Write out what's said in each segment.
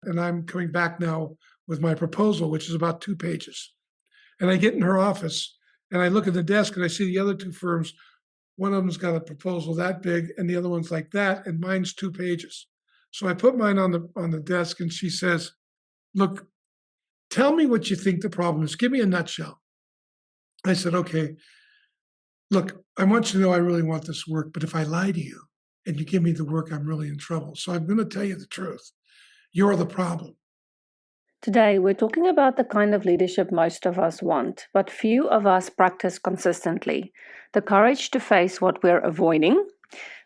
and I'm coming back now with my proposal, which is about 2 pages. And I get in her office and I look at the desk and I see the other two firms. One of them's got a proposal that big and the other one's like that, and mine's 2 pages. So I put mine on the desk and she says, look, tell me what you think the problem is. Give me a nutshell. I said, okay, look, I want you to know I really want this work, but if I lie to you and you give me the work, I'm really in trouble. So I'm going to tell you the truth. You're the problem. Today, we're talking about the kind of leadership most of us want, but few of us practice consistently. The courage to face what we're avoiding,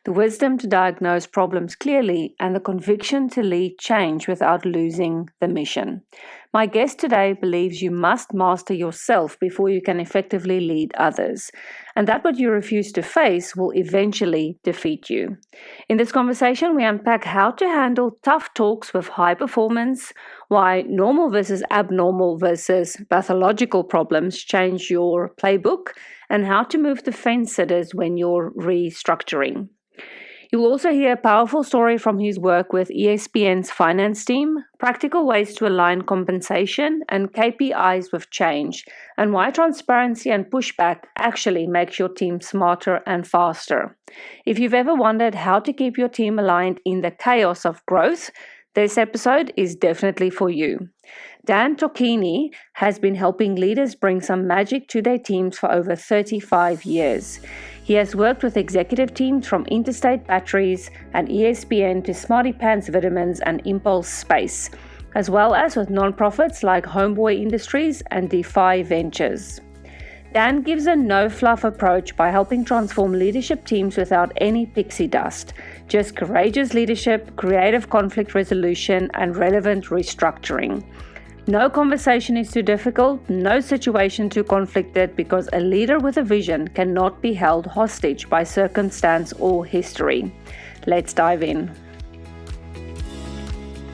the wisdom to diagnose problems clearly, and the conviction to lead change without losing the mission. My guest today believes you must master yourself before you can effectively lead others, and that what you refuse to face will eventually defeat you. In this conversation, we unpack how to handle tough talks with high performance, why normal versus abnormal versus pathological problems change your playbook, and how to move to fence sitters when you're restructuring. You'll also hear a powerful story from his work with ESPN's finance team, practical ways to align compensation and KPIs with change, and why transparency and pushback actually makes your team smarter and faster. If you've ever wondered how to keep your team aligned in the chaos of growth, this episode is definitely for you. Dan Tocchini has been helping leaders bring some magic to their teams for over 35 years. He has worked with executive teams from Interstate Batteries and ESPN to Smarty Pants Vitamins and Impulse Space, as well as with nonprofits like Homeboy Industries and Defy Ventures. Dan gives a no-fluff approach by helping transform leadership teams without any pixie dust, just courageous leadership, creative conflict resolution, and relevant restructuring. No conversation is too difficult, no situation too conflicted, because a leader with a vision cannot be held hostage by circumstance or history. Let's dive in.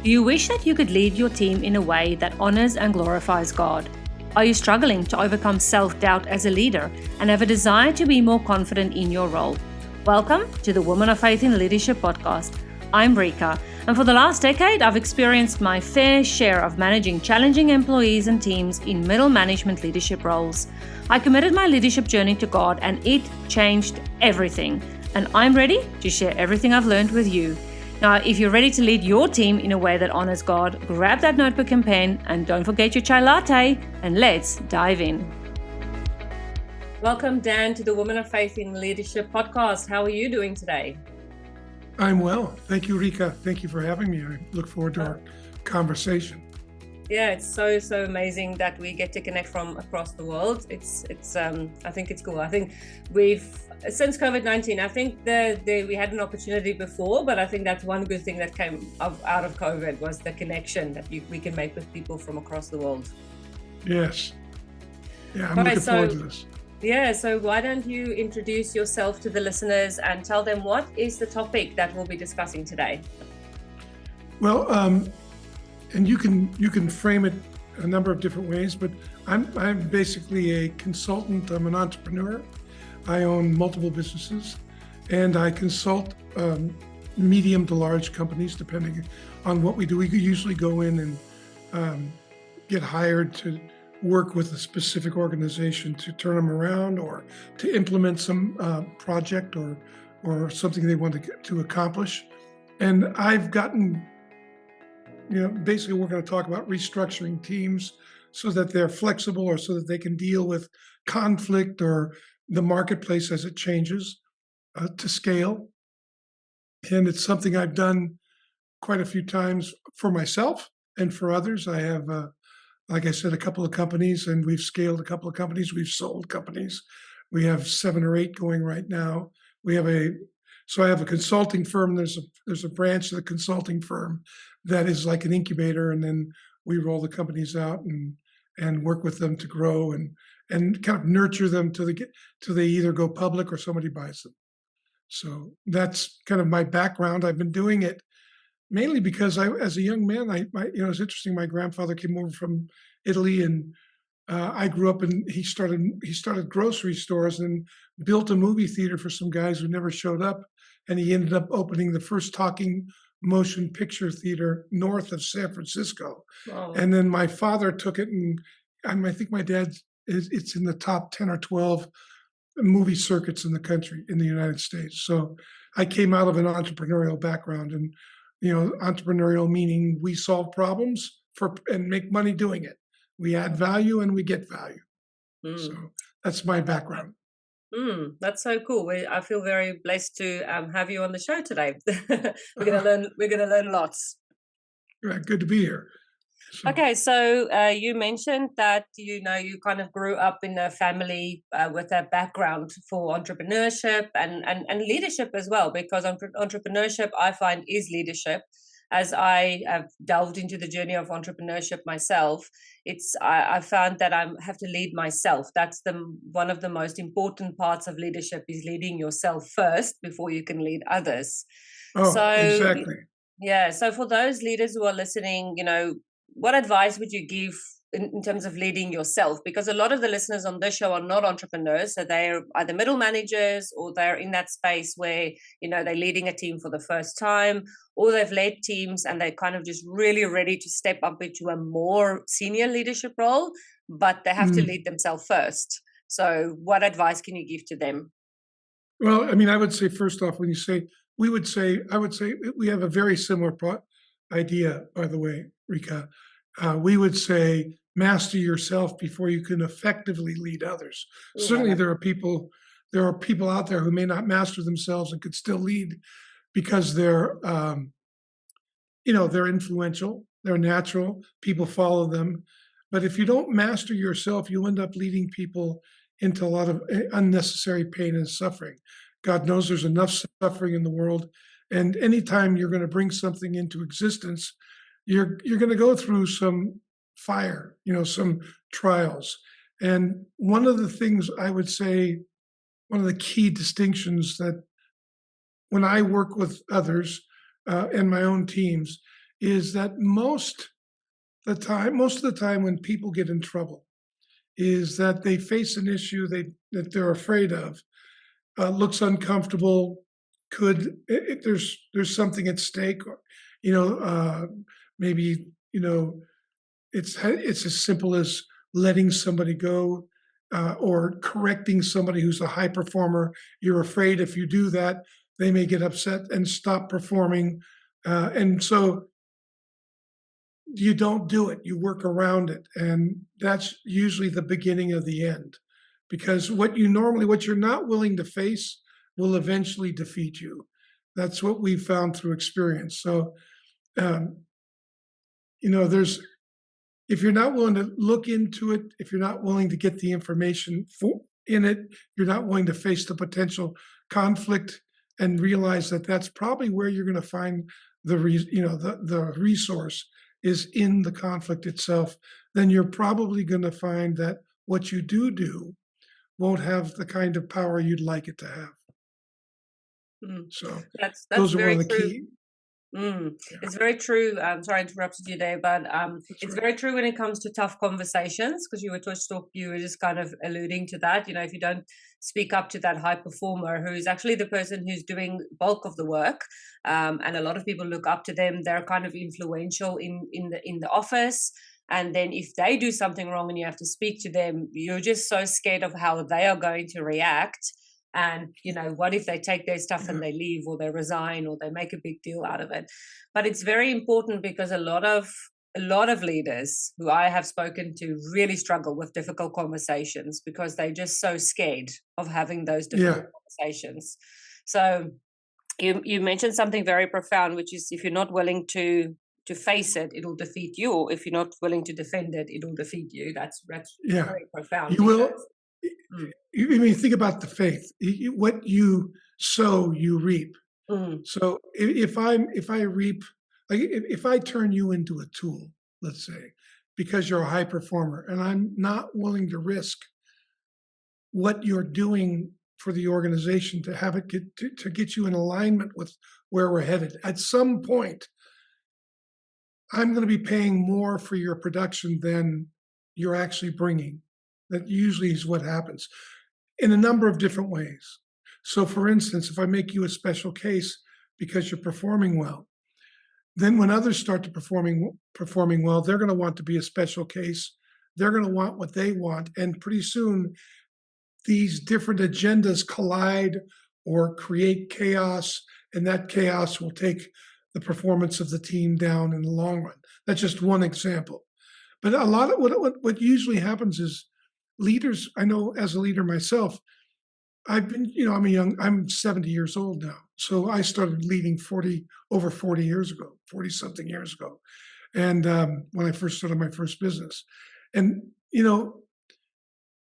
Do you wish that you could lead your team in a way that honors and glorifies God? Are you struggling to overcome self-doubt as a leader and have a desire to be more confident in your role? Welcome to the Women of Faith in Leadership podcast. I'm Rika, and for the last decade, I've experienced my fair share of managing challenging employees and teams in middle management leadership roles. I committed my leadership journey to God, and it changed everything. And I'm ready to share everything I've learned with you. Now, if you're ready to lead your team in a way that honors God, grab that notebook and pen, and don't forget your chai latte, and let's dive in. Welcome, Dan, to the Women of Faith in Leadership podcast. How are you doing today? I'm well. Thank you, Rika. Thank you for having me. I look forward to our conversation. Yeah, it's so amazing that we get to connect from across the world. It's I think it's cool. I think since COVID-19, I think we had an opportunity before, but I think that's one good thing that came out of COVID was the connection that we can make with people from across the world. Yes. Yeah, I'm looking forward to this. Yeah, so why don't you introduce yourself to the listeners and tell them what is the topic that we'll be discussing today? Well, and you can frame it a number of different ways, but I'm basically a consultant. I'm an entrepreneur. I own multiple businesses, and I consult medium to large companies depending on what we do. We usually go in and get hired to work with a specific organization to turn them around or to implement some project or something they want to accomplish. And I've gotten, basically we're going to talk about restructuring teams so that they're flexible or so that they can deal with conflict or the marketplace as it changes to scale. And it's something I've done quite a few times for myself and for others. I have like I said, a couple of companies, and we've scaled a couple of companies. We've sold companies. We have 7 or 8 going right now. So I have a consulting firm. There's a branch of the consulting firm that is like an incubator, and then we roll the companies out and work with them to grow and kind of nurture them till they either go public or somebody buys them. So that's kind of my background. I've been doing it mainly because as a young man, it's interesting. My grandfather came over from Italy, and I grew up, and he started grocery stores and built a movie theater for some guys who never showed up, and he ended up opening the first talking motion picture theater north of San Francisco. Oh, And then my father took it, and I think my dad it's in the top 10 or 12 movie circuits in the country, in the United States. So I came out of an entrepreneurial background, and entrepreneurial meaning we solve problems and make money doing it. We add value and we get value. So that's my background. That's so cool. I feel very blessed to have you on the show today. We're gonna learn. We're gonna learn lots. Right, good to be here. So, Okay, so you mentioned that you kind of grew up in a family with a background for entrepreneurship and leadership as well, because entrepreneurship I find is leadership. As I have delved into the journey of entrepreneurship myself, I found that I have to lead myself. That's one of the most important parts of leadership, is leading yourself first before you can lead others. So exactly. yeah, so for those leaders who are listening, what advice would you give in terms of leading yourself? Because a lot of the listeners on this show are not entrepreneurs, so they're either middle managers, or they're in that space where they're leading a team for the first time, or they've led teams and they're kind of just really ready to step up into a more senior leadership role, but they have to lead themselves first. So what advice can you give to them? Well, I mean, I would say, first off, when you say, I would say we have a very similar idea, by the way, Rika. We would say, master yourself before you can effectively lead others. Certainly there are people out there who may not master themselves and could still lead, because they're they're influential, they're natural, people follow them. But if you don't master yourself, you end up leading people into a lot of unnecessary pain and suffering. God knows there's enough suffering in the world. And anytime you're going to bring something into existence, you're going to go through some fire, some trials. And one of the things I would say, one of the key distinctions that when I work with others and my own teams, is that most of the time when people get in trouble, is that they face an issue that they're afraid of, looks uncomfortable, there's something at stake, maybe it's as simple as letting somebody go, or correcting somebody who's a high performer. You're afraid if you do that, they may get upset and stop performing, and so you don't do it, you work around it. And that's usually the beginning of the end, because what you're not willing to face will eventually defeat you. That's what we've found through experience. So, if you're not willing to look into it, if you're not willing to get the information in it, you're not willing to face the potential conflict and realize that that's probably where you're going to find the resource is in the conflict itself, then you're probably going to find that what you do won't have the kind of power you'd like it to have. So that's those are very one of the true. key. It's very true. I'm sorry I interrupted you there, but it's very true when it comes to tough conversations, because you were just kind of alluding to that. If you don't speak up to that high performer, who is actually the person who's doing bulk of the work, and a lot of people look up to them, they're kind of influential in the office. And then if they do something wrong and you have to speak to them, you're just so scared of how they are going to react. And what if they take their stuff and they leave, or they resign, or they make a big deal out of it? But it's very important, because a lot of leaders who I have spoken to really struggle with difficult conversations, because they're just so scared of having those difficult conversations. So you mentioned something very profound, which is, if you're not willing to face it, it'll defeat you. Or if you're not willing to defend it, it'll defeat you. That's very profound. You will. I mean, think about the faith. What you sow, you reap. So if I reap, like if I turn you into a tool, let's say, because you're a high performer, and I'm not willing to risk what you're doing for the organization to have it get you in alignment with where we're headed, at some point, I'm going to be paying more for your production than you're actually bringing. That usually is what happens, in a number of different ways. So for instance, if I make you a special case because you're performing well, then when others start to performing well, they're going to want to be a special case. They're going to want what they want, and pretty soon these different agendas collide or create chaos, and that chaos will take the performance of the team down in the long run. That's just one example. But a lot of what usually happens is leaders, I know as a leader myself, I've been, I'm 70 years old now. So I started leading over 40 years ago, 40 something years ago. And when I first started my first business. And,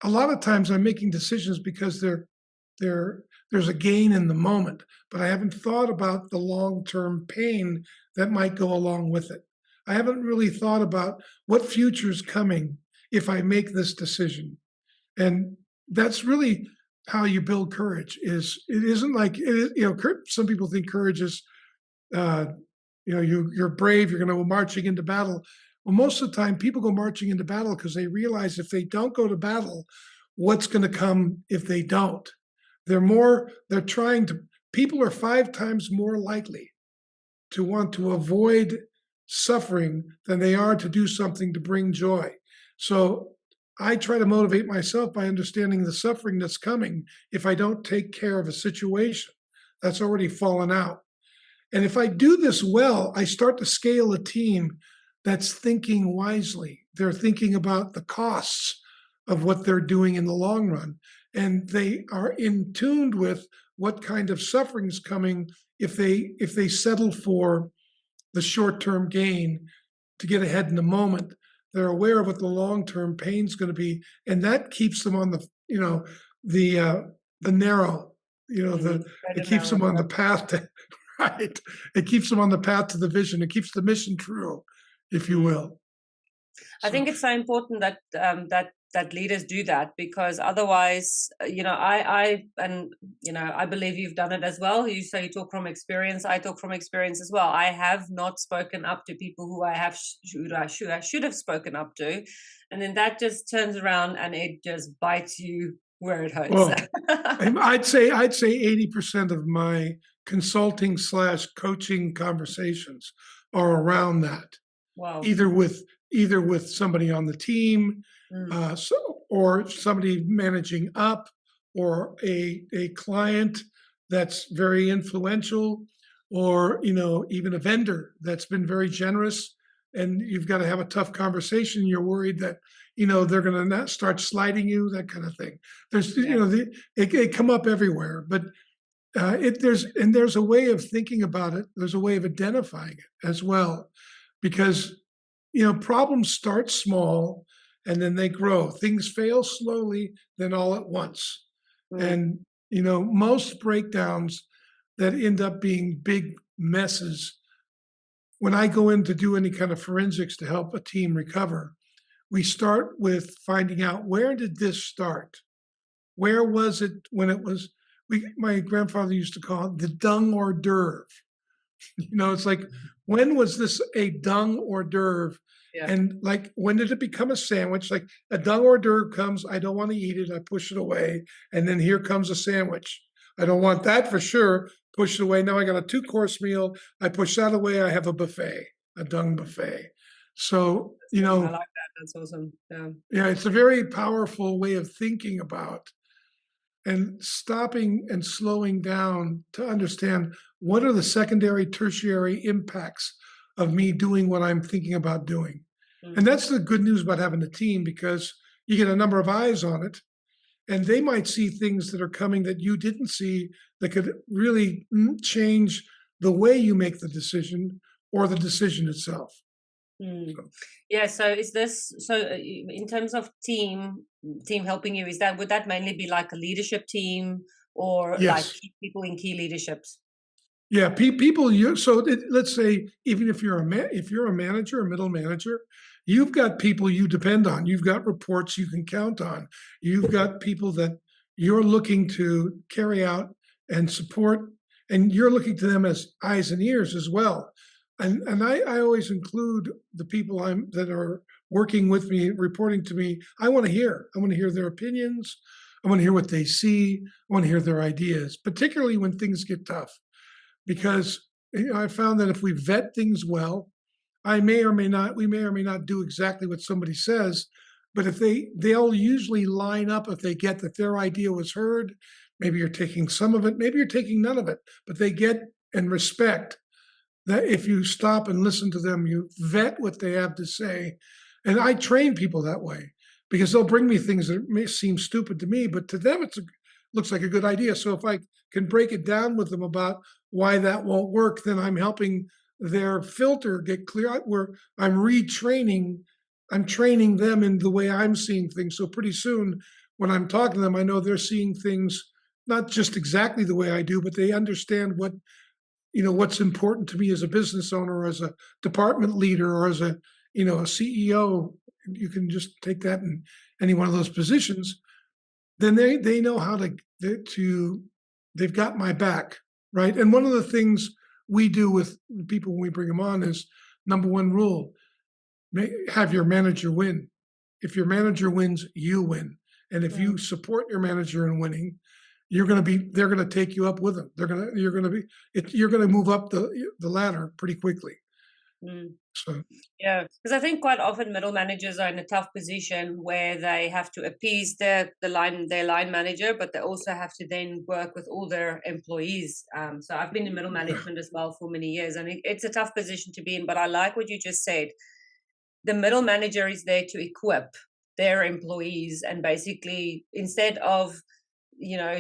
a lot of times I'm making decisions because there's a gain in the moment, but I haven't thought about the long-term pain that might go along with it. I haven't really thought about what future's coming if I make this decision. And that's really how you build courage. It isn't like, some people think courage is, you're brave, you're going to go marching into battle. Well, most of the time, people go marching into battle because they realize if they don't go to battle, what's going to come if they don't? People are 5 times more likely to want to avoid suffering than they are to do something to bring joy. So I try to motivate myself by understanding the suffering that's coming if I don't take care of a situation that's already fallen out. And if I do this well, I start to scale a team that's thinking wisely. They're thinking about the costs of what they're doing in the long run. And they are in tune with what kind of suffering is coming if they settle for the short-term gain to get ahead in the moment. They're aware of what the long-term pain is going to be, and that keeps them on the narrow, it keeps them on the path to right. It keeps them on the path to the vision. It keeps the mission true, if you will. I think it's so important that that leaders do that, because otherwise, I believe you've done it as well. You say you talk from experience. I talk from experience as well. I have not spoken up to people who I should have spoken up to, and then that just turns around and it just bites you where it hurts. Well, I'd say 80% of my consulting / coaching conversations are around that. Wow. Either with somebody on the team, or somebody managing up, or a client that's very influential, or even a vendor that's been very generous, and you've got to have a tough conversation. You're worried that they're going to start sliding you, that kind of thing. There's it come up everywhere, but there's a way of thinking about it. There's a way of identifying it as well, because problems start small and then they grow. Things fail slowly, then all at once. And most breakdowns that end up being big messes, when I go in to do any kind of forensics to help a team recover, we start with finding out, where did this start? Where was it when it was, my grandfather used to call it the dung hors d'oeuvre. It's like, when was this a dung hors d'oeuvre? Yeah. And like, when did it become a sandwich? Like, a dung hors d'oeuvre comes, I don't want to eat it, I push it away. And then here comes a sandwich. I don't want that for sure, push it away. Now I got a 2-course meal, I push that away, I have a buffet, a dung buffet. So, I like that. That's awesome. Yeah, it's a very powerful way of thinking about and stopping and slowing down to understand what are the secondary, tertiary impacts of me doing what I'm thinking about doing. And that's the good news about having a team, because you get a number of eyes on it, and they might see things that are coming that you didn't see, that could really change the way you make the decision or the decision itself. Yeah. So in terms of team helping you, would that mainly be like a leadership team, or like people in key leaderships? Yeah, people. Let's say, even if you're a manager, a middle manager, you've got people you depend on. You've got reports you can count on. You've got people that you're looking to carry out and support, and you're looking to them as eyes and ears as well. And I always include the people that are working with me, reporting to me. I want to hear their opinions. I want to hear what they see. I want to hear their ideas, particularly when things get tough, because I found that if we vet things well, we may or may not do exactly what somebody says, but if they'll usually line up if they get that their idea was heard. Maybe you're taking some of it, maybe you're taking none of it, but they get and respect that if you stop and listen to them, you vet what they have to say. And I train people that way because they'll bring me things that may seem stupid to me, but to them looks like a good idea. So if I can break it down with them about why that won't work, then I'm helping their filter get clear. Where I'm training them in the way I'm seeing things. So pretty soon, when I'm talking to them, I know they're seeing things not just exactly the way I do, but they understand what's important to me as a business owner, or as a department leader, or as a CEO. You can just take that in any one of those positions. Then they know how to they've got my back, right? And one of the things we do with people when we bring them on is, number one rule: have your manager win. If your manager wins, you win. And if you support your manager in winning, they're going to take you up with them. You're going to move up the ladder pretty quickly. So yeah, because I think quite often middle managers are in a tough position where they have to appease their line manager, but they also have to then work with all their employees. So I've been in middle management as well for many years, and it's a tough position to be in. But I like what you just said. The middle manager is there to equip their employees, and basically, instead of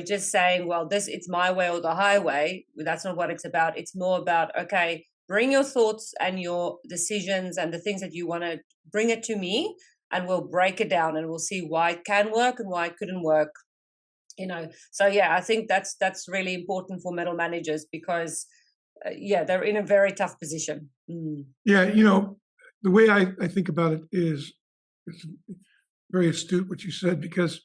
just saying, well, it's my way or the highway, that's not what it's about. It's more about, okay, bring your thoughts and your decisions and the things that you want to bring it to me, and we'll break it down and we'll see why it can work and why it couldn't work. So yeah, I think that's really important for middle managers because they're in a very tough position. Yeah, the way I think about it is, it's very astute what you said, because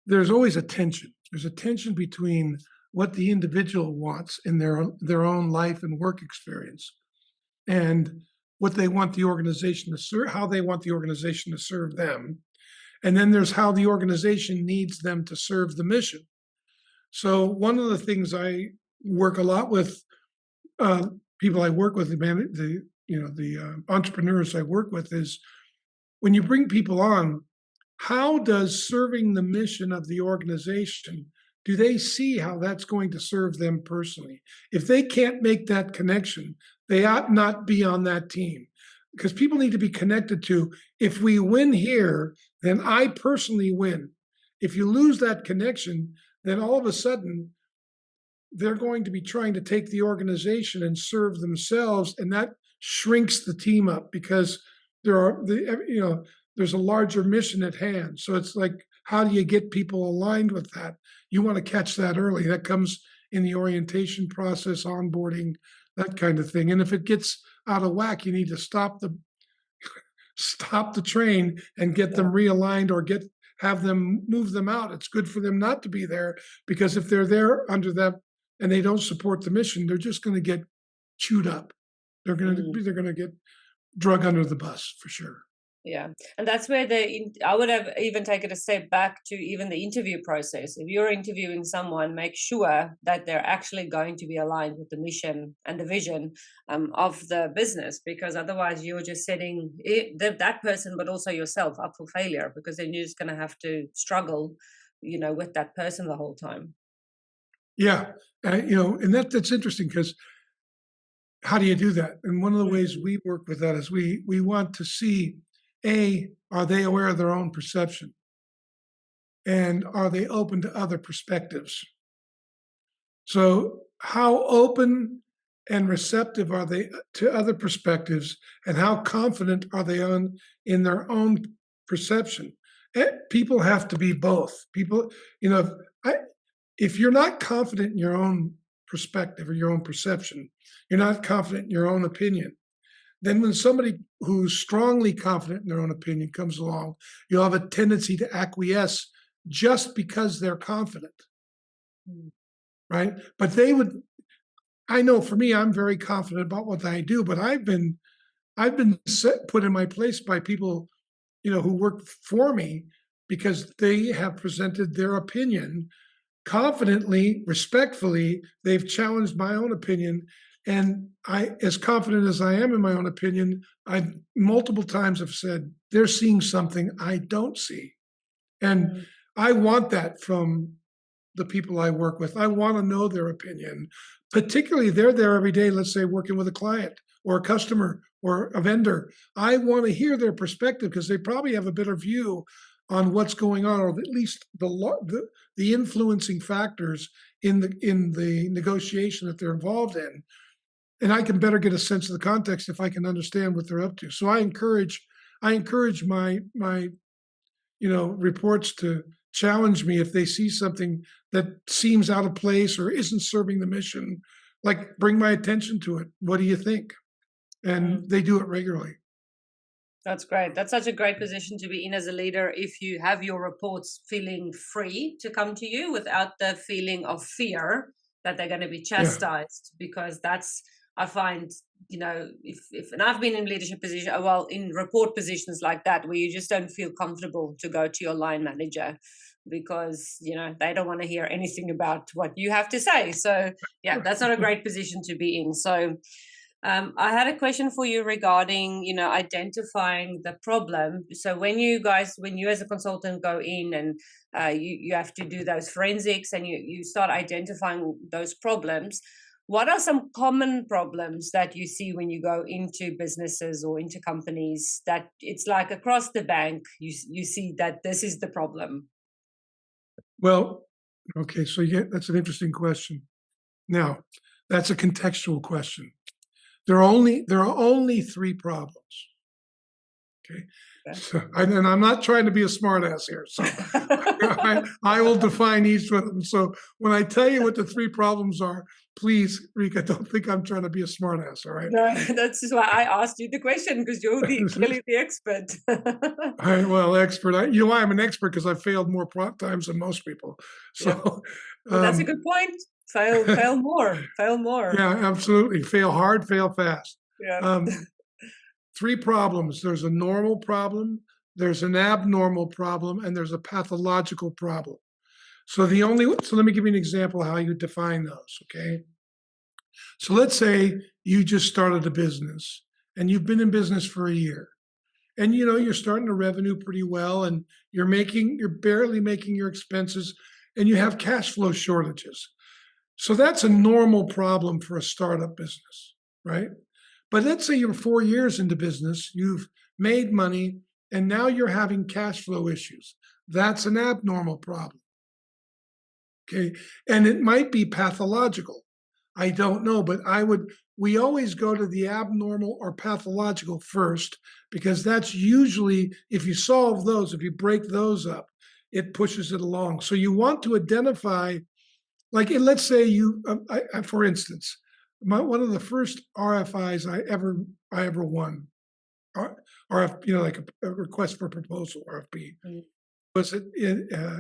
there's always a tension. There's a tension between what the individual wants in their own life and work experience, and what they want the organization to serve, how they want the organization to serve them. And then there's how the organization needs them to serve the mission. So one of the things I work a lot with, people I work with, the entrepreneurs I work with, is when you bring people on, how does serving the mission of the organization, do they see how that's going to serve them personally? If they can't make that connection, they ought not be on that team, because people need to be connected to, if we win here, then I personally win. If you lose that connection, then all of a sudden they're going to be trying to take the organization and serve themselves, and that shrinks the team up, because there's a larger mission at hand. So it's like, how do you get people aligned with that? You want to catch that early. That comes in the orientation process, onboarding, that kind of thing. And if it gets out of whack, you need to stop the train and get them realigned, or move them out. It's good for them not to be there, because if they're there under that and they don't support the mission, they're just going to get chewed up. They're going to get drug under the bus for sure. Yeah, and that's where I would have even taken a step back to even the interview process. If you're interviewing someone, make sure that they're actually going to be aligned with the mission and the vision of the business, because otherwise you're just setting that person, but also yourself, up for failure, because then you're just going to have to struggle, with that person the whole time. Yeah, and that's interesting, because how do you do that? And one of the ways we work with that is we want to see, are they aware of their own perception? And are they open to other perspectives? So how open and receptive are they to other perspectives, and how confident are they in their own perception? People have to be both. People, if you're not confident in your own perspective or your own perception, you're not confident in your own opinion, then when somebody who's strongly confident in their own opinion comes along, you'll have a tendency to acquiesce just because they're confident, right? But I know for me, I'm very confident about what I do, but I've been put in my place by people, who work for me, because they have presented their opinion confidently, respectfully. They've challenged my own opinion, And I, as confident as I am in my own opinion, I multiple times have said, they're seeing something I don't see. And I want that from the people I work with. I want to know their opinion, particularly they're there every day, let's say working with a client or a customer or a vendor. I want to hear their perspective because they probably have a better view on what's going on, or at least the influencing factors in the negotiation that they're involved in. And I can better get a sense of the context if I can understand what they're up to. So I encourage my reports to challenge me if they see something that seems out of place or isn't serving the mission, like bring my attention to it. What do you think? And they do it regularly. That's great. That's such a great position to be in as a leader, if you have your reports feeling free to come to you without the feeling of fear that they're going to be chastised. Because that's, I find, if and I've been in leadership position, well, in report positions like that, where you just don't feel comfortable to go to your line manager because, they don't want to hear anything about what you have to say. So yeah, that's not a great position to be in. So I had a question for you regarding, identifying the problem. So when you as a consultant go in and you have to do those forensics and you start identifying those problems, what are some common problems that you see when you go into businesses or into companies that it's like across the bank, you see that this is the problem? Well, okay, so that's an interesting question. Now, that's a contextual question. There are only three problems. Okay. So, and I'm not trying to be a smartass here. So I will define each one of them. So when I tell you what the three problems are, please, Rika, don't think I'm trying to be a smartass. All right. No, that's just why I asked you the question, because you're clearly the expert. Well, expert. You know why I'm an expert? Because I've failed more times than most people. So well, that's a good point. Fail more. Fail more. Yeah, absolutely. Fail hard, fail fast. Yeah. Three problems. There's a normal problem, there's an abnormal problem, and there's a pathological problem. So let me give you an example of how you define those, okay? So let's say you just started a business and you've been in business for a year. And you're starting to revenue pretty well, and you're barely making your expenses, and you have cash flow shortages. So that's a normal problem for a startup business, right? But let's say you're 4 years into business, you've made money, and now you're having cash flow issues. That's an abnormal problem. Okay. And it might be pathological. I don't know, but we always go to the abnormal or pathological first, because that's usually, if you solve those, if you break those up, it pushes it along. So you want to identify, like, let's say for instance, one of the first RFIs I ever won, RF, like a request for proposal, RFP, was at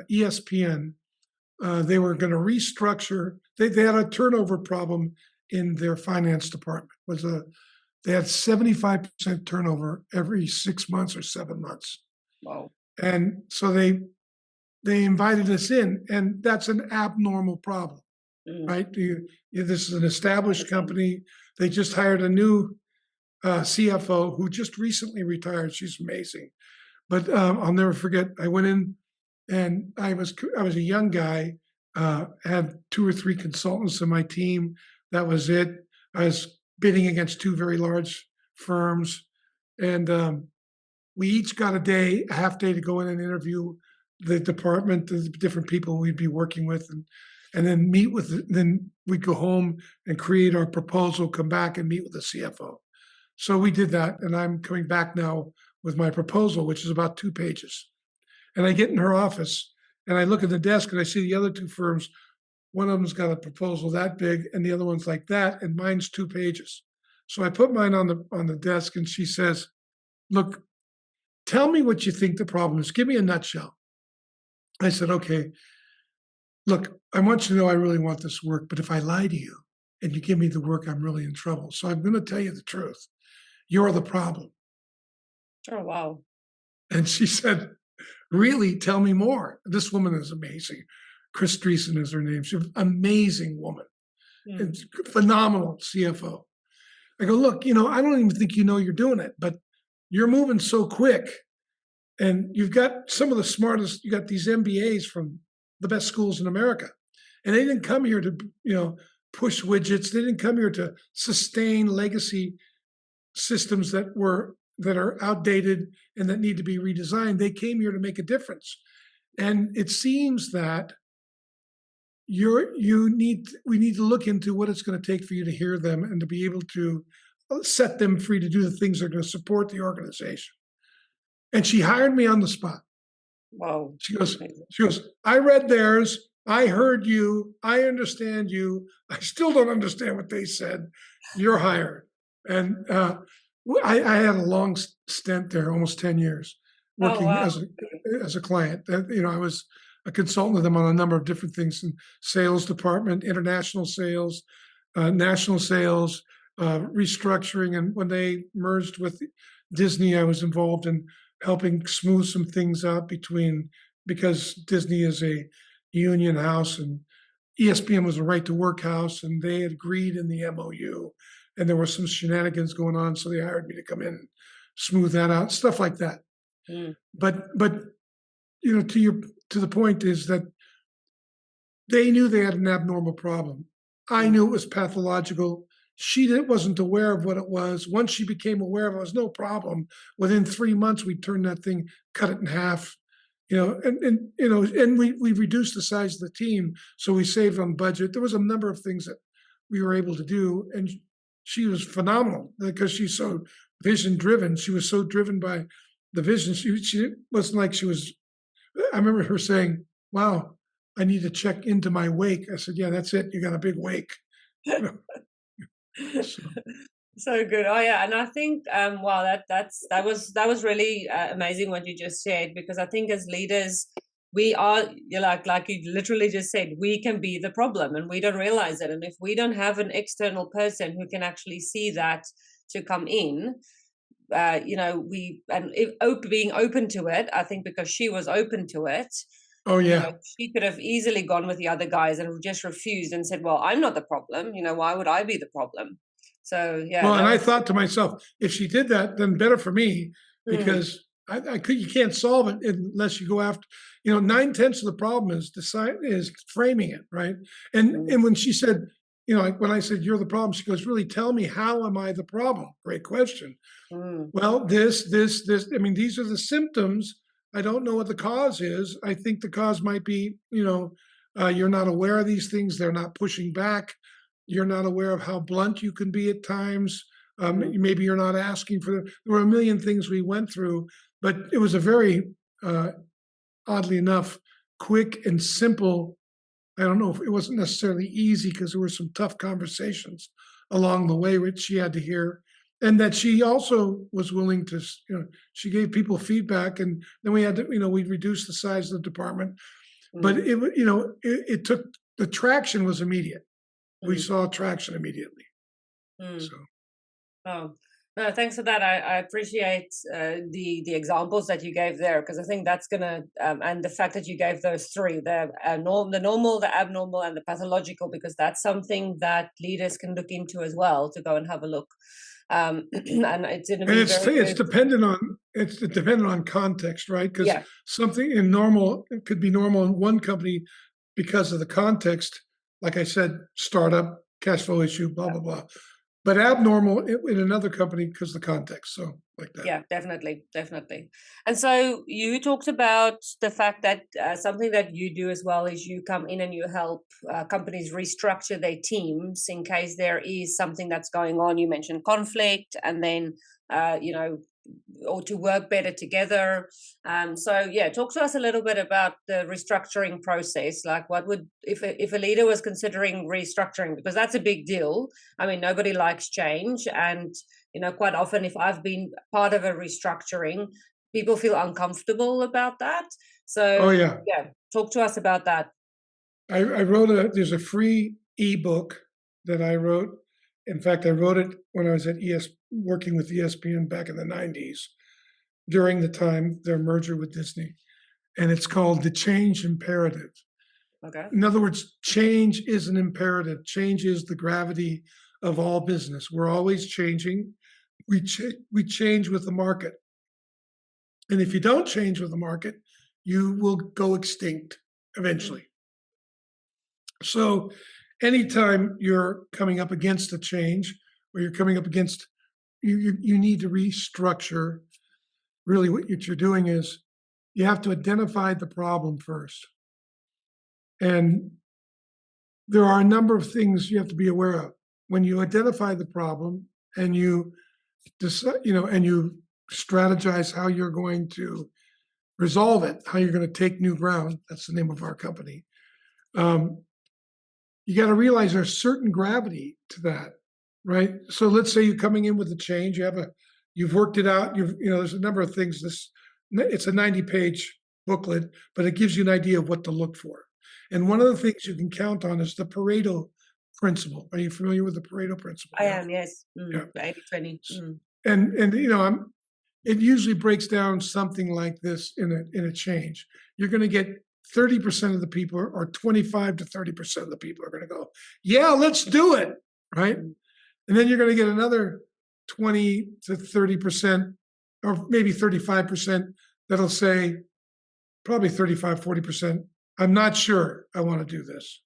ESPN. They were going to restructure. They had a turnover problem in their finance department. They had 75% turnover every 6 months or 7 months. Wow. And so they invited us in, and that's an abnormal problem. Right? This is an established company. They just hired a new CFO who just recently retired. She's amazing. But I'll never forget, I went in, and I was a young guy, had 2 or 3 consultants in my team. That was it. I was bidding against 2 very large firms. And we each got a half day to go in and interview the department, the different people we'd be working with, and then then we'd go home and create our proposal, come back and meet with the CFO. So we did that, and I'm coming back now with my proposal, which is about 2 pages. And I get in her office, and I look at the desk, and I see the other 2 firms. One of them's got a proposal that big, and the other one's like that, and mine's 2 pages. So I put mine on the desk, and she says, "Look, tell me what you think the problem is. Give me a nutshell." I said, "Okay. Look, I want you to know I really want this work, but if I lie to you and you give me the work, I'm really in trouble. So I'm going to tell you the truth. You're the problem." Oh, wow. And she said, "Really? Tell me more." This woman is amazing. Chris Dreesen is her name. She's an amazing woman. It's phenomenal CFO. I go, look, I don't even think you're doing it, but you're moving so quick, and you've got some of the smartest. You got these MBAs from the best schools in America, and they didn't come here to push widgets. They didn't come here to sustain legacy systems that are outdated and that need to be redesigned. They came here to make a difference, and it seems that we need to look into what it's going to take for you to hear them and to be able to set them free to do the things that are going to support the organization. And she hired me on the spot. Wow. She goes, I read theirs. I heard you. I understand you. I still don't understand what they said. You're hired. And I had a long stint there, almost 10 years, working as a client. I was a consultant with them on a number of different things in sales department, international sales, national sales, restructuring. And when they merged with Disney, I was involved in helping smooth some things out because Disney is a union house and ESPN was a right to work house, and they had agreed in the MOU, and there were some shenanigans going on. So they hired me to come in and smooth that out, stuff like that. But to the point is that they knew they had an abnormal problem. I knew it was pathological. She wasn't aware of what it was. Once she became aware of it, it was no problem. Within 3 months, we turned that thing, cut it in half, and we reduced the size of the team, so we saved on budget. There was a number of things that we were able to do, and she was phenomenal because she's so vision driven. She was so driven by the vision. She wasn't like she was. I remember her saying, "Wow, I need to check into my wake." I said, "Yeah, that's it. You got a big wake." So good. Oh yeah, and I think wow, that was really amazing what you just said, because I think as leaders we are, like you literally just said, we can be the problem and we don't realize it. And if we don't have an external person who can actually see that to come in, being open to it, I think because she was open to it. Oh yeah. She could have easily gone with the other guys and just refused and said, well, I'm not the problem. Why would I be the problem? So yeah. Well, and I thought to myself, if she did that, then better for me, because you can't solve it unless you go after, 9/10 of the problem is framing it, right? And when she said, when I said you're the problem, she goes, really, tell me, how am I the problem? Great question. Well, this. I mean, these are the symptoms. I don't know what the cause is. I think the cause might be, you're not aware of these things. They're not pushing back. You're not aware of how blunt you can be at times. Maybe you're not asking for there were a million things we went through, but it was a very, oddly enough, quick and simple. I don't know if it wasn't necessarily easy because there were some tough conversations along the way, which she had to hear. And that she also was willing to, she gave people feedback, and then we had to, we reduced the size of the department. But it took, the traction was immediate. We saw traction immediately. So. Oh, no, thanks for that. I appreciate the examples that you gave there, because I think that's gonna and the fact that you gave those three, the normal, the abnormal, and the pathological, because that's something that leaders can look into as well, to go and have a look. And it's dependent on context, right? Because something it could be normal in one company because of the context. Like I said, startup, cash flow issue, blah blah blah. But abnormal in another company because of the context. So like that. Yeah, definitely. And so you talked about the fact that something that you do as well is you come in and you help companies restructure their teams in case there is something that's going on. You mentioned conflict, and then or to work better together. So yeah, talk to us a little bit about the restructuring process. Like, what would, if a leader was considering restructuring, because that's a big deal. I mean, nobody likes change, and quite often, if I've been part of a restructuring, people feel uncomfortable about that. So talk to us about that. I wrote there's a free ebook that I wrote. In fact, I wrote it when I was at working with ESPN back in the 90s, during the time their merger with Disney. And it's called The Change Imperative. Okay. In other words, change is an imperative. Change is the gravity of all business. We're always changing. We change with the market. And if you don't change with the market, you will go extinct eventually. So anytime you're coming up against a change or you're coming up against, you need to restructure. Really what you're doing is you have to identify the problem first. And there are a number of things you have to be aware of. When you identify the problem and you decide, and you strategize how you're going to resolve it, how you're going to take new ground. That's the name of our company. You got to realize there's certain gravity to that, right? So let's say you're coming in with a change. You've worked it out. There's a number of things. It's a 90-page booklet, but it gives you an idea of what to look for. And one of the things you can count on is the Pareto principle. Are you familiar with the Pareto principle? I am, yes. Yeah. 80-20. And it usually breaks down something like this in a change. You're going to get 30% of the people, or 25 to 30% of the people are going to go, yeah, let's do it, right? And then you're going to get another 20 to 30%, or maybe 35% that'll say, probably 35, 40%, I'm not sure I want to do this.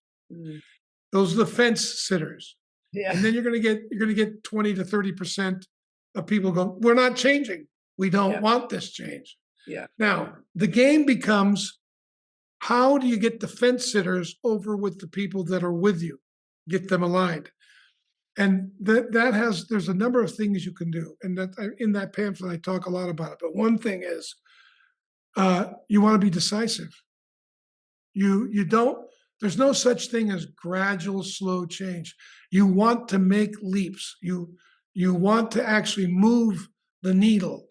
Those are the fence sitters. Yeah. And then you're going to get 20 to 30% of people going, we're not changing. We don't want this change. Yeah. Now, the game becomes, how do you get the fence sitters over with the people that are with you? Get them aligned. And there's a number of things you can do. And in that pamphlet, I talk a lot about it. But one thing is, you want to be decisive. There's no such thing as gradual, slow change. You want to make leaps. You want to actually move the needle,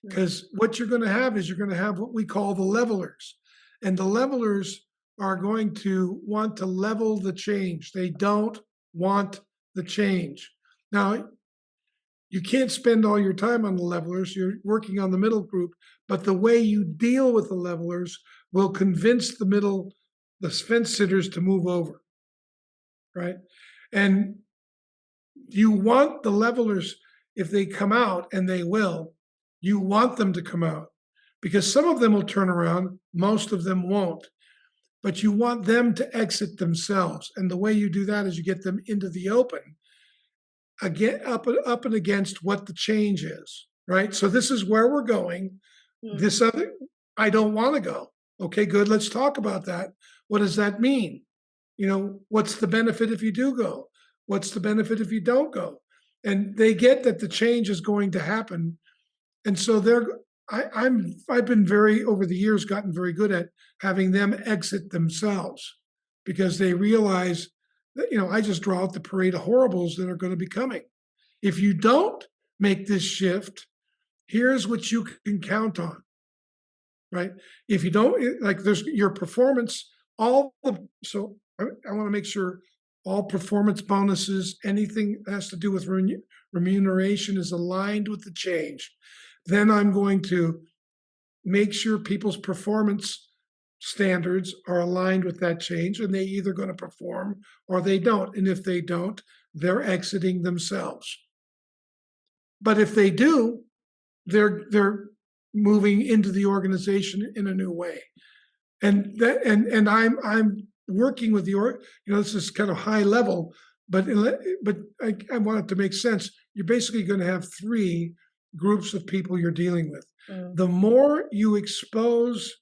because what you're going to have is you're going to have what we call the levelers. And the levelers are going to want to level the change. They don't want the change. Now, you can't spend all your time on the levelers. You're working on the middle group, but the way you deal with the levelers will convince the fence sitters to move over, right? And you want the levelers, if they come out, and they will, you want them to come out, because some of them will turn around, most of them won't. But you want them to exit themselves. And the way you do that is you get them into the open, again, up and against what the change is, right? So this is where we're going. This other, I don't want to go. Okay, good. Let's talk about that. What does that mean? What's the benefit if you do go? What's the benefit if you don't go? And they get that the change is going to happen. And so I've been over the years, gotten very good at having them exit themselves, because they realize that, I just draw out the parade of horribles that are going to be coming. If you don't make this shift, here's what you can count on, right? If you don't, there's your performance, so I want to make sure all performance bonuses, anything that has to do with remuneration is aligned with the change. Then I'm going to make sure people's performance standards are aligned with that change, and they're either going to perform or they don't. And if they don't, they're exiting themselves. But if they do, they're moving into the organization in a new way. And I'm working with this is kind of high level, but I want it to make sense. You're basically going to have three groups of people you're dealing with. The more you expose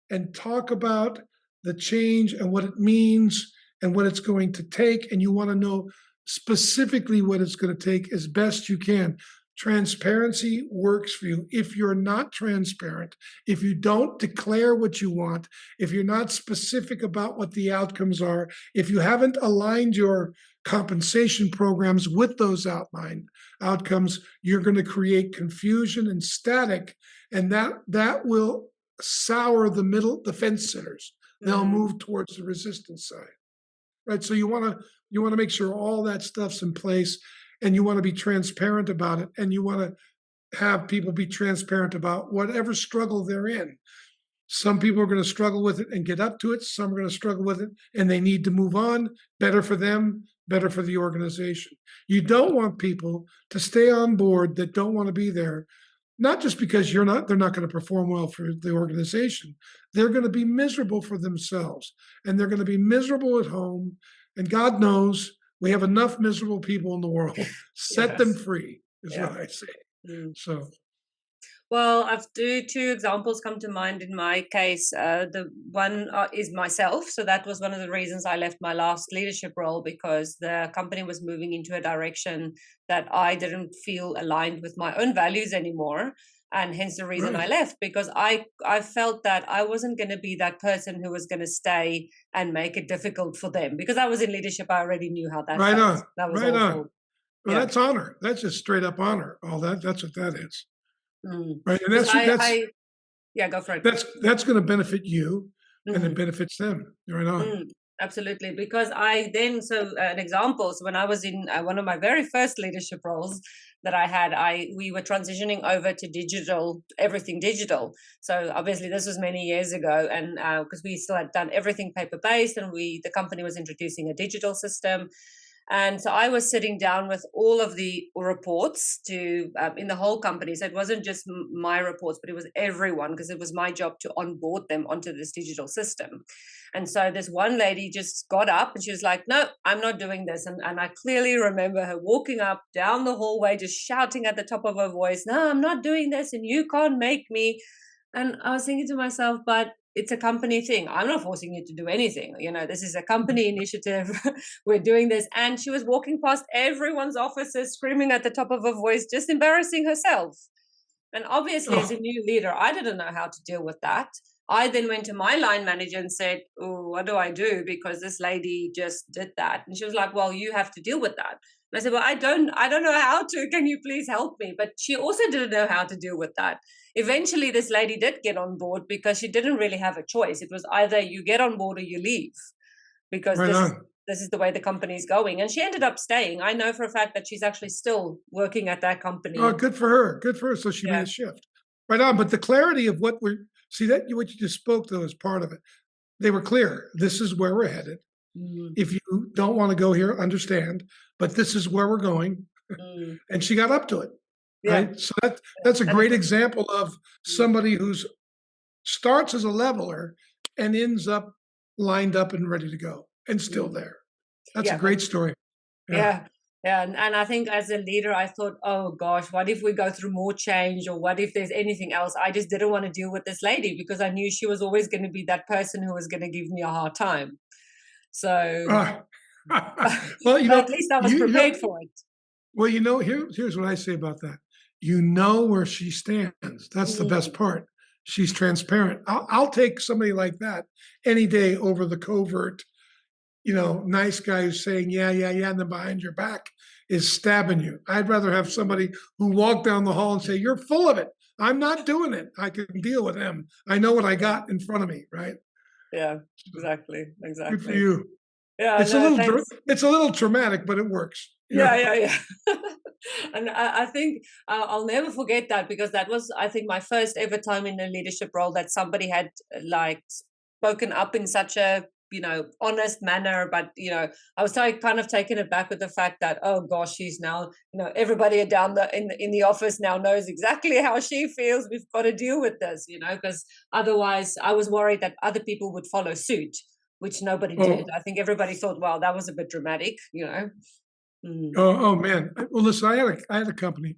and talk about the change and what it means and what it's going to take, and you want to know specifically what it's going to take as best you can. Transparency works for you. If you're not transparent, if you don't declare what you want, if you're not specific about what the outcomes are, if you haven't aligned your compensation programs with those outlined outcomes, you're going to create confusion and static, and that will sour the fence sitters. They'll move towards the resistance side, right? So you want to make sure all that stuff's in place. And you want to be transparent about it, and you want to have people be transparent about whatever struggle they're in. Some people are going to struggle with it and get up to it. Some are going to struggle with it and they need to move on. Better for them, better for the organization. You don't want people to stay on board that don't want to be there, not just because they're not going to perform well for the organization. They're going to be miserable for themselves, and they're going to be miserable at home. And God knows we have enough miserable people in the world. Set them free, is what I say. So. Well, I've two examples come to mind in my case. The one is myself. So that was one of the reasons I left my last leadership role, because the company was moving into a direction that I didn't feel aligned with my own values anymore. And hence the reason I left, because I felt that I wasn't going to be that person who was going to stay and make it difficult for them. Because I was in leadership, I already knew how that felt. On. That was right awful. on. Well, that's honor. That's just straight up honor. All that's what that is. Right, and yeah, go for it. That's going to benefit you, and it benefits them. Right on. Absolutely, because an example. So when I was in one of my very first leadership roles that I had, we were transitioning over to digital, everything digital. So obviously this was many years ago, and because we still had done everything paper based, and the company was introducing a digital system. And so I was sitting down with all of the reports in the whole company. So it wasn't just my reports, but it was everyone, because it was my job to onboard them onto this digital system. And so this one lady just got up and she was like, no, I'm not doing this. And I clearly remember her walking up down the hallway, just shouting at the top of her voice, no, I'm not doing this and you can't make me. And I was thinking to myself, but it's a company thing. I'm not forcing you to do anything. This is a company initiative. We're doing this. And she was walking past everyone's offices, screaming at the top of her voice, just embarrassing herself. And obviously, as a new leader, I didn't know how to deal with that. I then went to my line manager and said, oh, what do I do? Because this lady just did that. And she was like, well, you have to deal with that. And I said, well, I don't know how to. Can you please help me? But she also didn't know how to deal with that. Eventually, this lady did get on board because she didn't really have a choice. It was either you get on board or you leave, because this is the way the company is going. And she ended up staying. I know for a fact that she's actually still working at that company. Oh, good for her. Good for her. So she made a shift. Right on. But the clarity of what what you just spoke to is part of it. They were clear. This is where we're headed. If you don't want to go here, understand, but this is where we're going. And she got up to it. Right. So that's a great example of somebody who starts as a leveler and ends up lined up and ready to go and still there. That's a great story. Yeah. And I think as a leader, I thought, oh gosh, what if we go through more change, or what if there's anything else? I just didn't want to deal with this lady, because I knew she was always going to be that person who was going to give me a hard time. So, well, at least I was prepared for it. Well, here's what I say about that. Where she stands. That's the best part. She's transparent. I'll take somebody like that any day over the covert, nice guy who's saying, yeah, and then behind your back is stabbing you. I'd rather have somebody who walked down the hall and say, you're full of it. I'm not doing it. I can deal with them. I know what I got in front of me, right? Yeah, exactly. Good for you. Yeah, it's a little traumatic, but it works. Yeah. And I think I'll never forget that, because that was, I think, my first ever time in a leadership role that somebody had spoken up in such a honest manner. But I was kind of taken aback with the fact that, oh gosh, she's now everybody down in the office now knows exactly how she feels. We've got to deal with this, because otherwise I was worried that other people would follow suit, which nobody did. I think everybody thought, wow, that was a bit dramatic, Oh man! Well, listen, I had a company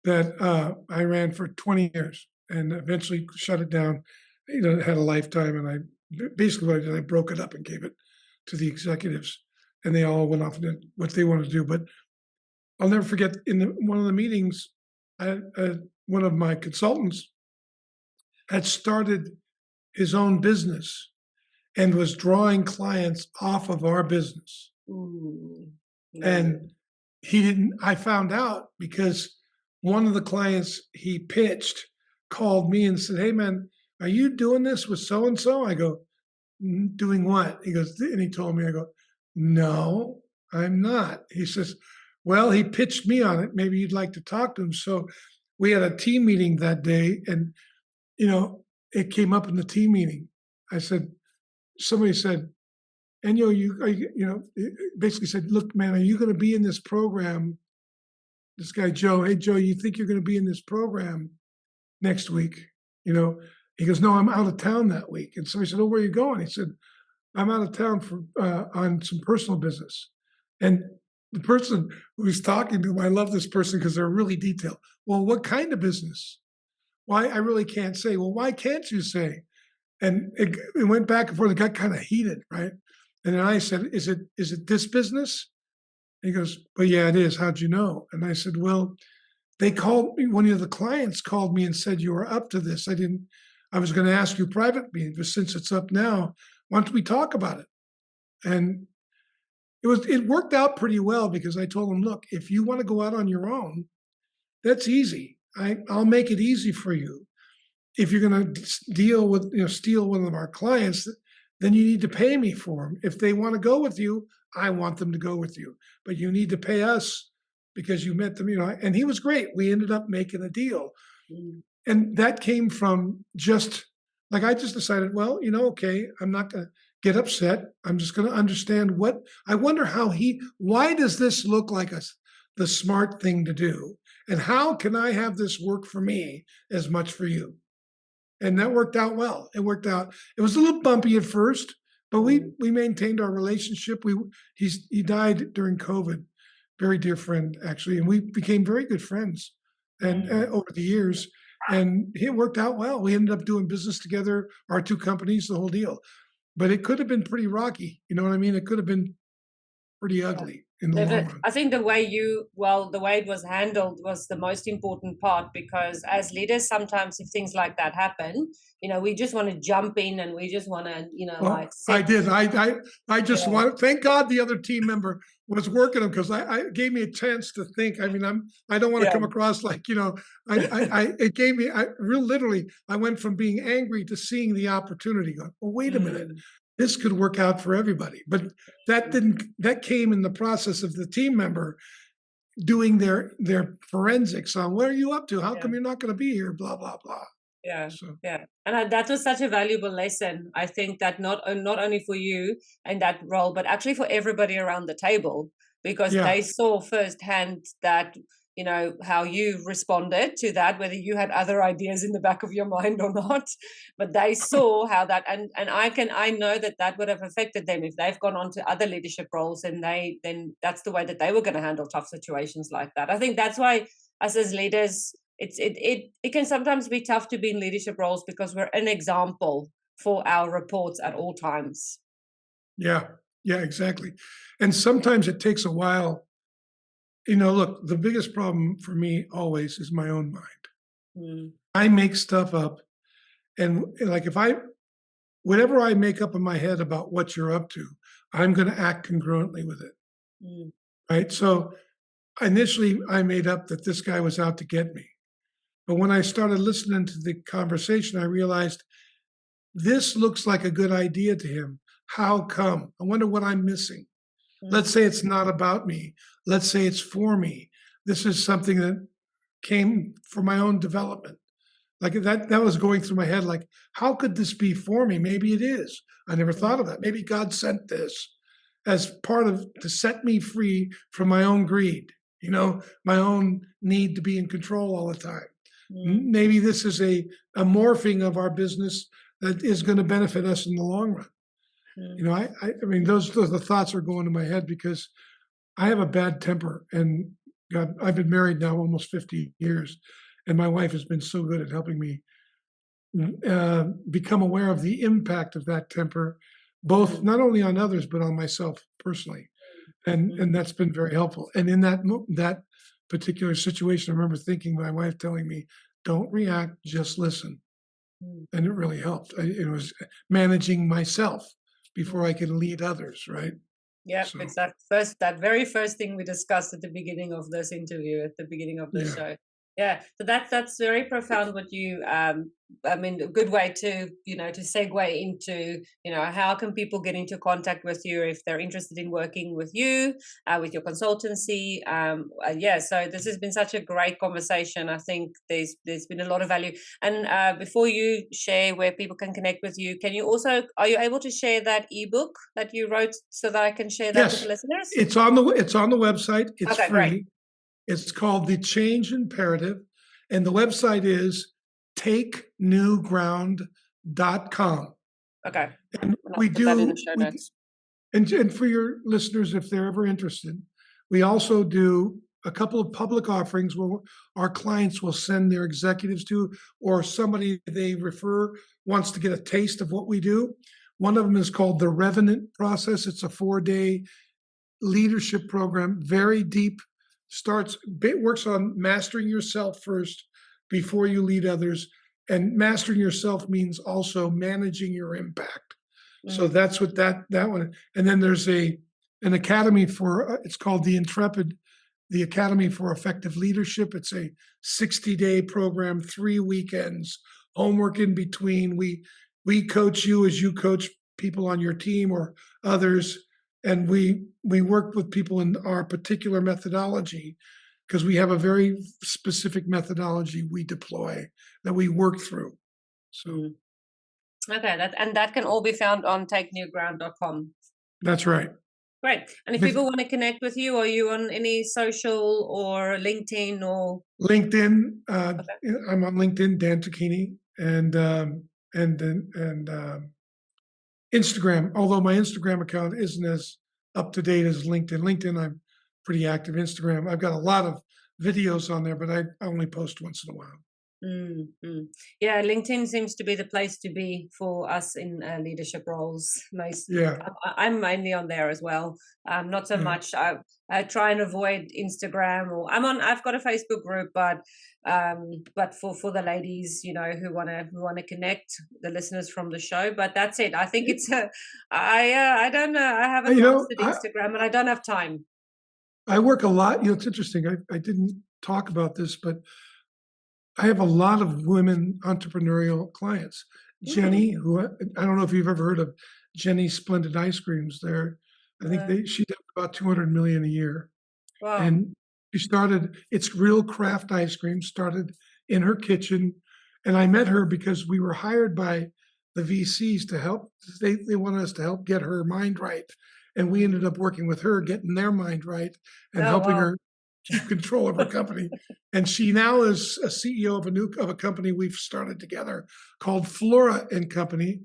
that I ran for 20 years, and eventually shut it down. It had a lifetime, and basically what I did, I broke it up and gave it to the executives, and they all went off and did what they wanted to do. But I'll never forget, in one of the meetings, one of my consultants had started his own business and was drawing clients off of our business. And I found out because one of the clients he pitched called me and said, hey man, are you doing this with so-and-so? I go, doing what? He goes, and he told me, I go, no, I'm not. He says, well, he pitched me on it. Maybe you'd like to talk to him. So we had a team meeting that day, and, it came up in the team meeting. I said, somebody said, and basically said, look, man, are you going to be in this program? This guy, Joe, hey, Joe, you think you're going to be in this program next week? He goes, no, I'm out of town that week. And somebody said, oh, where are you going? He said, I'm out of town for on some personal business. And the person who was talking to him, I love this person because they're really detailed. Well, what kind of business? Why? I really can't say. Well, why can't you say? And it went back and forth. It got kind of heated, right? And then I said, is it this business? And he goes, well, yeah, it is. How'd you know? And I said, well, they called me. One of the clients called me and said, you were up to this. I was going to ask you privately, but since it's up now, why don't we talk about it? And it worked out pretty well because I told him, look, if you want to go out on your own, that's easy. I'll make it easy for you. If you're going to steal one of our clients, then you need to pay me for them. If they want to go with you, I want them to go with you. But you need to pay us because you met them, and he was great. We ended up making a deal. Mm. And that came from I just decided, well, okay, I'm not going to get upset. I'm just going to understand I wonder why does this look like the smart thing to do? And how can I have this work for me as much for you? And that worked out well. It worked out. It was a little bumpy at first, but we maintained our relationship. He died during COVID, very dear friend actually, and we became very good friends. And over the years, and it worked out well. We ended up doing business together, our two companies, the whole deal. But it could have been pretty rocky. You know what I mean? It could have been pretty ugly in the long run. I think the way it was handled was the most important part, because as leaders, sometimes if things like that happen, we just want to jump in and we just want to, I did. I just want. Thank God the other team member was working them, because I gave me a chance to think. I mean, I don't want to come across like it gave me. Literally, I went from being angry to seeing the opportunity. Going, well, wait a minute. This could work out for everybody. But that came in the process of the team member doing their forensics on what are you up to? How come you're not going to be here? Blah, blah, blah. Yeah. And that was such a valuable lesson. I think that not only for you in that role, but actually for everybody around the table, because they saw firsthand that, how you responded to that, whether you had other ideas in the back of your mind or not, but they saw how that, and I know that would have affected them if they've gone on to other leadership roles, and then that's the way that they were going to handle tough situations like that. I think that's why us as leaders, it can sometimes be tough to be in leadership roles because we're an example for our reports at all times. Yeah, exactly. And sometimes it takes a while. Look, the biggest problem for me always is my own mind. I make stuff up, and like whatever I make up in my head about what you're up to, I'm going to act congruently with it. Right? So initially I made up that this guy was out to get me. But when I started listening to the conversation, I realized this looks like a good idea to him. How come? I wonder what I'm missing. Let's say it's not about me. Let's say it's for me. This is something that came for my own development. Like that was going through my head. Like, how could this be for me? Maybe it is. I never thought of that. Maybe God sent this as to set me free from my own greed, my own need to be in control all the time. Maybe this is a morphing of our business that is going to benefit us in the long run. I mean, those the thoughts are going to my head because I have a bad temper, and God, I've been married now almost 50 years, and my wife has been so good at helping me become aware of the impact of that temper, both not only on others but on myself personally, and that's been very helpful. And in that particular situation, I remember thinking, my wife telling me, "Don't react, just listen," and it really helped. It was managing myself before I could lead others, right? Yeah, so. It's that very first thing we discussed at the beginning of this interview, at the beginning of the show. Yeah, so that's very profound what you I mean, a good way to, to segue into, how can people get into contact with you if they're interested in working with you, with your consultancy. Yeah, so this has been such a great conversation. I think there's been a lot of value. And before you share where people can connect with you, are you able to share that ebook that you wrote so that I can share that with the listeners? It's on the website. It's okay, free. Great. It's called The Change Imperative, and the website is takenewground.com. Okay. And we put that in the show notes. And for your listeners, if they're ever interested, we also do a couple of public offerings where our clients will send their executives to, or somebody they refer wants to get a taste of what we do. One of them is called the Revenant Process. It's a 4-day leadership program, very deep. Works on mastering yourself first before you lead others, and mastering yourself means also managing your impact. So that's what that one. And then there's an academy for it's called the Intrepid, the Academy for Effective Leadership. It's a 60-day program, 3 weekends, homework in between. We coach you as you coach people on your team or others. And we work with people in our particular methodology because we have a very specific methodology we deploy that we work through. So, okay, that can all be found on takenewground.com. That's right. Great. And if people want to connect with you, are you on any social or LinkedIn or? LinkedIn. I'm on LinkedIn, Dan Tocchini, and Instagram, although my Instagram account isn't as up to date as LinkedIn. LinkedIn, I'm pretty active. Instagram, I've got a lot of videos on there, but I only post once in a while. Yeah, LinkedIn seems to be the place to be for us in leadership roles. I'm mainly on there as well. Not so much. I try and avoid Instagram, or I've got a Facebook group, but for the ladies, who want to connect, the listeners from the show. But that's it. I think it's I don't know. I haven't mastered Instagram, and I don't have time. I work a lot. It's interesting. I didn't talk about this, but I have a lot of women entrepreneurial clients. Jenny, who I don't know if you've ever heard of Jenny's Splendid Ice Creams. I think she does about $200 million a year. Wow. And she started. It's real craft ice cream. Started in her kitchen, and I met her because we were hired by the VCs to help. They wanted us to help get her mind right, and we ended up working with her, getting their mind right, and helping her keep control of her company. And she now is a CEO of a company we've started together called Flora and Company.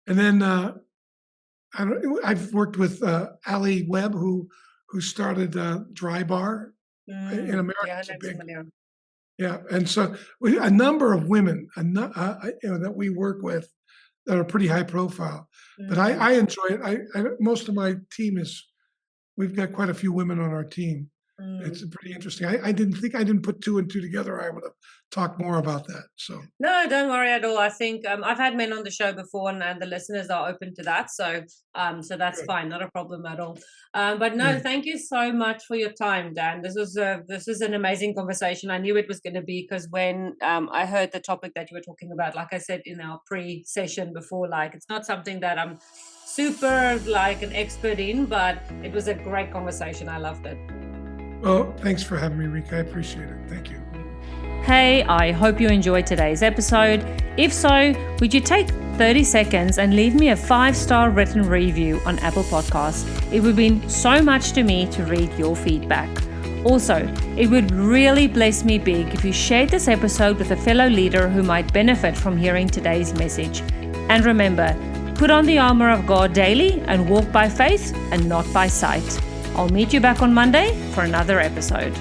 And then I've worked with Ali Webb, who started Dry Bar in America. Yeah, and so a number of women that we work with that are pretty high profile. But I enjoy it. Most of my team we've got quite a few women on our team. It's pretty interesting. I didn't put 2 and 2 together. I would have talked more about that. So no, don't worry at all. I think I've had men on the show before, and the listeners are open to that. So that's fine, not a problem at all. But no, thank you so much for your time, Dan. This was an amazing conversation. I knew it was going to be, because when I heard the topic that you were talking about, like I said in our pre-session before, it's not something that I'm super an expert in, but it was a great conversation. I loved it. Well, thanks for having me, Rika. I appreciate it. Thank you. Hey, I hope you enjoyed today's episode. If so, would you take 30 seconds and leave me a 5-star written review on Apple Podcasts? It would mean so much to me to read your feedback. Also, it would really bless me big if you shared this episode with a fellow leader who might benefit from hearing today's message. And remember, put on the armor of God daily and walk by faith and not by sight. I'll meet you back on Monday for another episode.